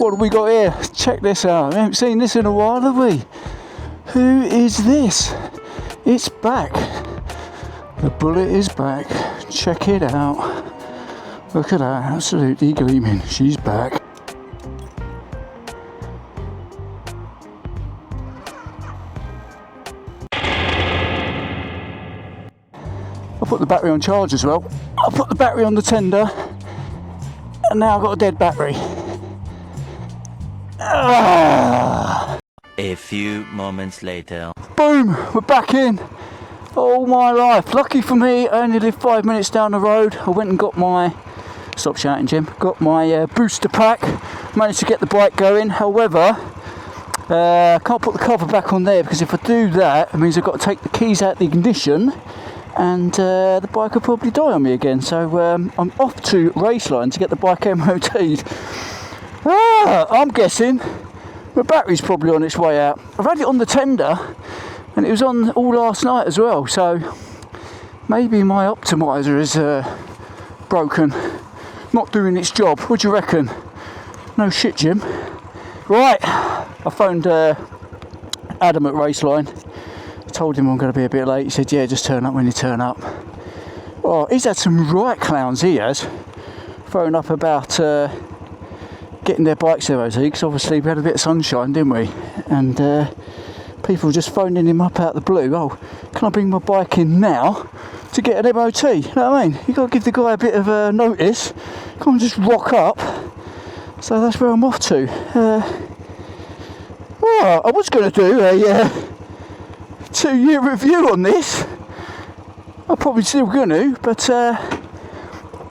What have we got here? Check this out. We haven't seen this in a while, have we? Who is this? It's back. The bullet is back. Check it out. Look at that, absolutely gleaming. She's back. I put the battery on charge as well. I put the battery on the tender, and now I've got a dead battery. A few moments later. Boom, we're back in. All my life. Lucky for me, I only live 5 minutes down the road. I went and got my, stop shouting Jim, got my booster pack. Managed to get the bike going. However, I can't put the cover back on there because if I do that, it means I've got to take the keys out of the ignition and the bike will probably die on me again. So I'm off to Raceline to get the bike MOT'd. I'm guessing the battery's probably on its way out. I've had it on the tender and it was on all last night as well, so maybe my optimizer is broken, not doing its job. What do you reckon? No shit, Jim. Right, I phoned Adam at Raceline. I told him I'm going to be a bit late. He said, yeah, just turn up when you turn up. Oh, he's had some right clowns, he has. Phoned up about getting their bikes MOT, because obviously we had a bit of sunshine, didn't we? And people were just phoning him up out of the blue. Oh, can I bring my bike in now to get an MOT? You know what I mean? You've got to give the guy a bit of notice. Can't just rock up. So that's where I'm off to. Well, I was going to do a 2-year review on this. I'm probably still going to, but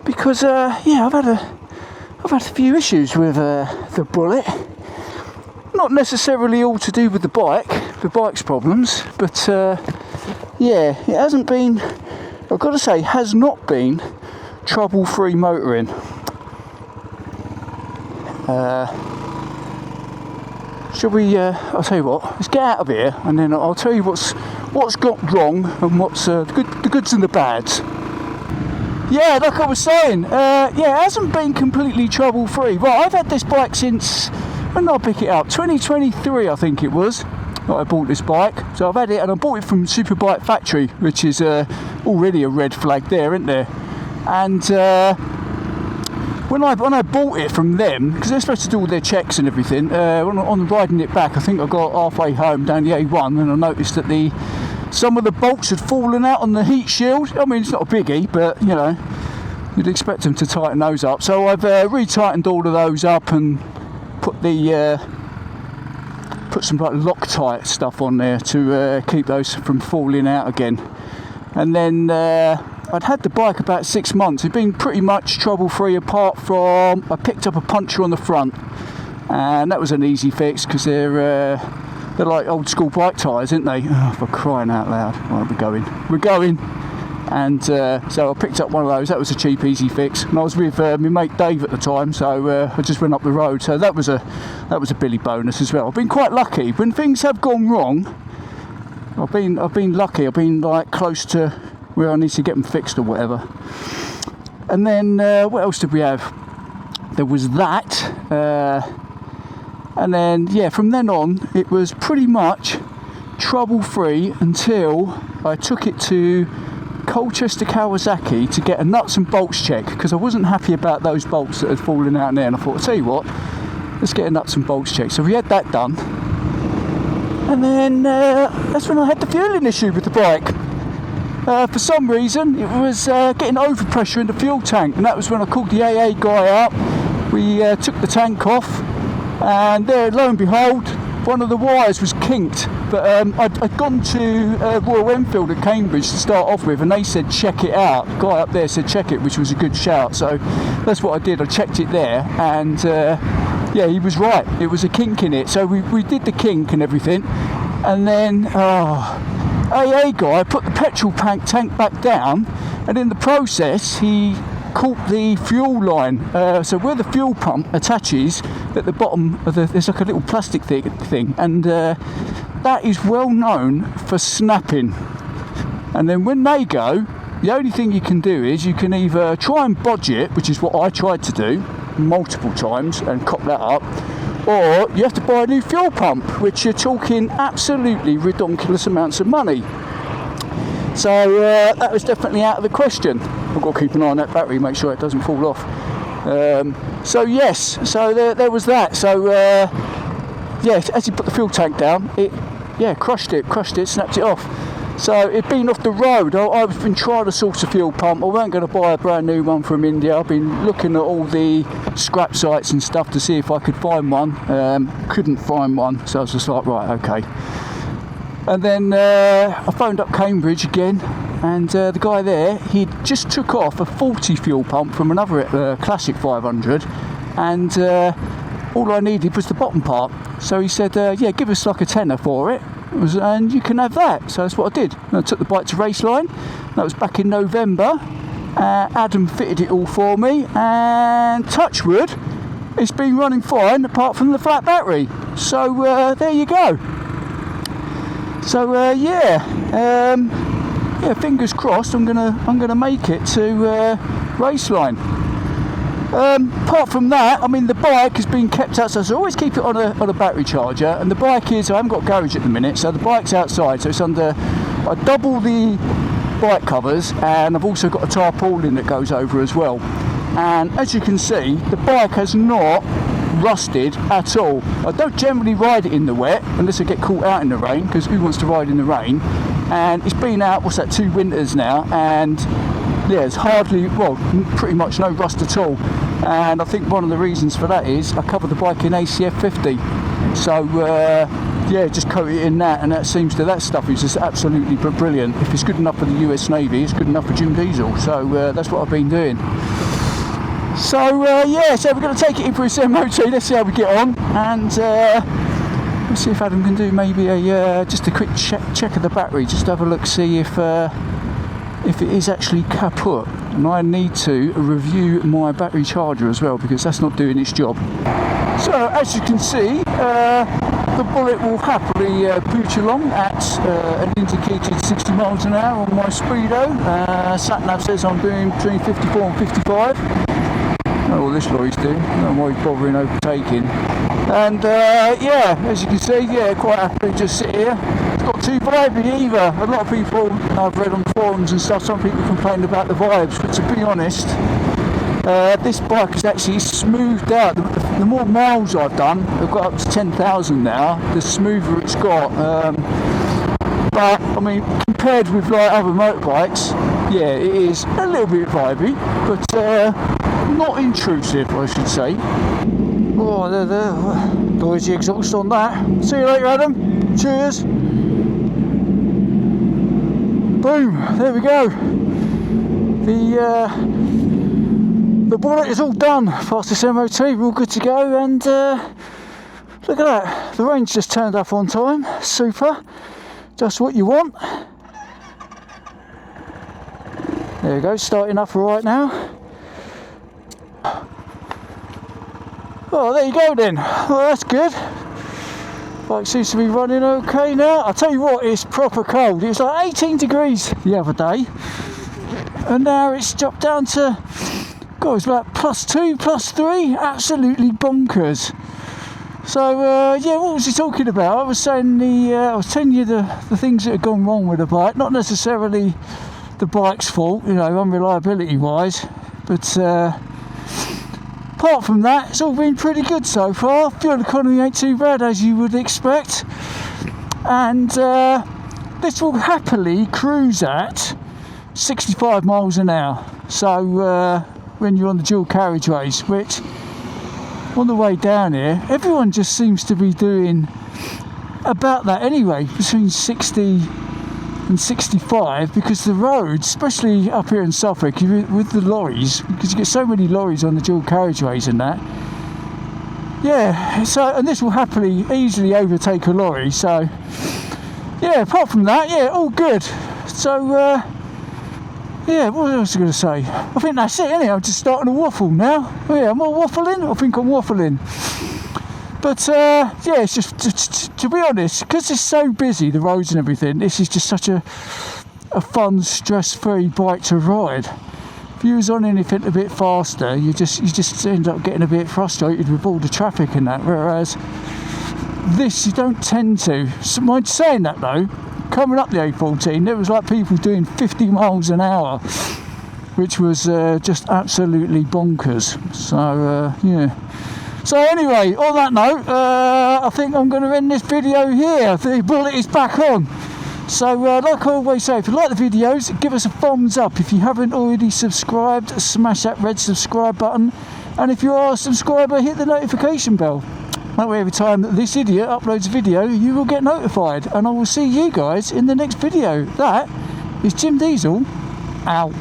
because yeah, I've had a few issues with the bullet. Not necessarily all to do with the bike's problems, but yeah, it hasn't been, I've got to say, has not been trouble-free motoring. Shall we, I'll tell you what, let's get out of here and then I'll tell you what's got wrong and what's the goods and the bads. Yeah, like I was saying, yeah, it hasn't been completely trouble-free. Right, I've had this bike since, when did I pick it up? 2023, I think it was, that I bought this bike. So I've had it, and I bought it from Superbike Factory, which is already a red flag there, isn't there? And when I bought it from them, because they're supposed to do all their checks and everything, on riding it back, I think I got halfway home down the A1, and I noticed that some of the bolts had fallen out on the heat shield. I mean, it's not a biggie, but, you know, you'd expect them to tighten those up. So I've re-tightened all of those up and put some like Loctite stuff on there to keep those from falling out again. And then I'd had the bike about 6 months. It'd been pretty much trouble-free apart from I picked up a puncture on the front, and that was an easy fix because they're like old school bike tyres, aren't they? Oh, for crying out loud. Right, we're going. And so I picked up one of those. That was a cheap, easy fix. And I was with my mate Dave at the time, so I just went up the road. So that was a Billy bonus as well. I've been quite lucky. When things have gone wrong, I've been lucky. I've been like close to where I need to get them fixed or whatever. And then what else did we have? There was that. And then, yeah, from then on, it was pretty much trouble-free until I took it to Colchester Kawasaki to get a nuts and bolts check, because I wasn't happy about those bolts that had fallen out in there, and I thought, I'll tell you what, let's get a nuts and bolts check. So we had that done. And then that's when I had the fueling issue with the bike. For some reason, it was getting overpressure in the fuel tank, and that was when I called the AA guy up. We took the tank off, and there, lo and behold, one of the wires was kinked. But I'd gone to Royal Enfield at Cambridge to start off with, and they said check it out. The guy up there said check it, which was a good shout. So that's what I did. I checked it there, and yeah, he was right. It was a kink in it. So we did the kink and everything, and then AA guy put the petrol tank back down, and in the process he caught the fuel line. So where the fuel pump attaches, at the bottom of there's like a little plastic thing, and that is well known for snapping. And then when they go, the only thing you can do is you can either try and bodge it, which is what I tried to do multiple times and cop that up, or you have to buy a new fuel pump, which you're talking absolutely redonkulous amounts of money. So that was definitely out of the question. I've got to keep an eye on that battery, make sure it doesn't fall off. So yes, so there was that. So yeah, as you put the fuel tank down, it crushed it, snapped it off. So it'd been off the road. I've been trying to source a fuel pump. I weren't going to buy a brand new one from India. I've been looking at all the scrap sites and stuff to see if I could find one. Couldn't find one, so I was just like, right, okay. And then I phoned up Cambridge again, and the guy there, he just took off a 40 fuel pump from another Classic 500, and all I needed was the bottom part. So he said, yeah, give us like a tenner for it, and you can have that. So that's what I did. And I took the bike to Raceline. That was back in November. Adam fitted it all for me, and touch wood, it's been running fine apart from the flat battery. So there you go. So yeah, fingers crossed. I'm gonna make it to Raceline. Apart from that, I mean, the bike has been kept outside, so I always keep it on a battery charger. And the bike is, I haven't got a garage at the minute, so the bike's outside. So it's under, I double the bike covers, and I've also got a tarpaulin that goes over as well. And as you can see, the bike has not rusted at all. I don't generally ride it in the wet unless I get caught out in the rain, because who wants to ride in the rain? And it's been out, what's that, 2 winters now, and yeah, it's hardly, well, pretty much no rust at all. And I think one of the reasons for that is I covered the bike in ACF 50. So yeah, just coat it in that, and that stuff is just absolutely brilliant. If it's good enough for the US Navy, it's good enough for Jim Diesel. So that's what I've been doing. So yeah, so we're going to take it in for its MOT. Let's see how we get on, and let's see if Adam can do maybe a just a quick check of the battery, just have a look, see if it is actually kaput. And I need to review my battery charger as well, because that's not doing its job. So as you can see, the Bullet will happily pooch along at an indicated 60 miles an hour on my speedo. Sat-nav says I'm doing between 54 and 55. Oh, this lorry's doing, no worries bothering overtaking. And yeah, as you can see, yeah, quite happily just sit here. It's not too vibey either. A lot of people I've read on forums and stuff, some people complain about the vibes, but to be honest, this bike is actually smoothed out. The more miles I've done, I've got up to 10,000 now, the smoother it's got. But I mean, compared with like other motorbikes, yeah, it is a little bit vibey, but not intrusive, I should say. Oh, there. Noisy exhaust on that. See you later, Adam. Cheers. Boom. There we go. The Bullet is all done. Past this MOT, we're all good to go. And look at that. The range just turned up on time. Super. Just what you want. There we go. Starting up right now. Oh, there you go then. Well, that's good. Bike seems to be running okay now. I'll tell you what, it's proper cold. It was like 18 degrees the other day, and now it's dropped down to, God, it's like +2, +3. Absolutely bonkers. So yeah, what was he talking about? I was saying I was telling you the things that had gone wrong with the bike. Not necessarily the bike's fault, you know, unreliability wise, but apart from that, it's all been pretty good so far. Fuel economy ain't too bad, as you would expect. And this will happily cruise at 65 miles an hour. So when you're on the dual carriageways, which on the way down here, everyone just seems to be doing about that anyway, between 60 and 65, because the roads, especially up here in Suffolk, with the lorries, because you get so many lorries on the dual carriageways and that. Yeah, so, and this will happily, easily overtake a lorry. So, yeah, apart from that, yeah, all good. So, yeah, what else was I going to say? I think that's it, innit? I'm just starting to waffle now. Oh, yeah, am I waffling? I think I'm waffling. But yeah, it's just to be honest, because it's so busy, the roads and everything, this is just such a fun, stress-free bike to ride. if you was on anything a bit faster, you just end up getting a bit frustrated with all the traffic and that, whereas this you don't tend to. So, mind saying that though, coming up the A14 there was like people doing 50 miles an hour, which was just absolutely bonkers. So yeah. So anyway, on that note, I think I'm going to end this video here. The bullet is back on. So like I always say, if you like the videos, give us a thumbs up. If you haven't already subscribed, smash that red subscribe button. And if you are a subscriber, hit the notification bell. That way every time that this idiot uploads a video, you will get notified. And I will see you guys in the next video. That is Jim Diesel, out.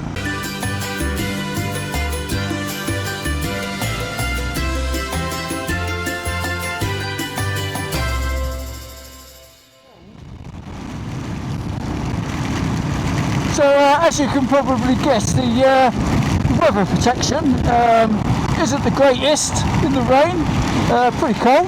So as you can probably guess, the weather protection isn't the greatest in the rain. Pretty cold.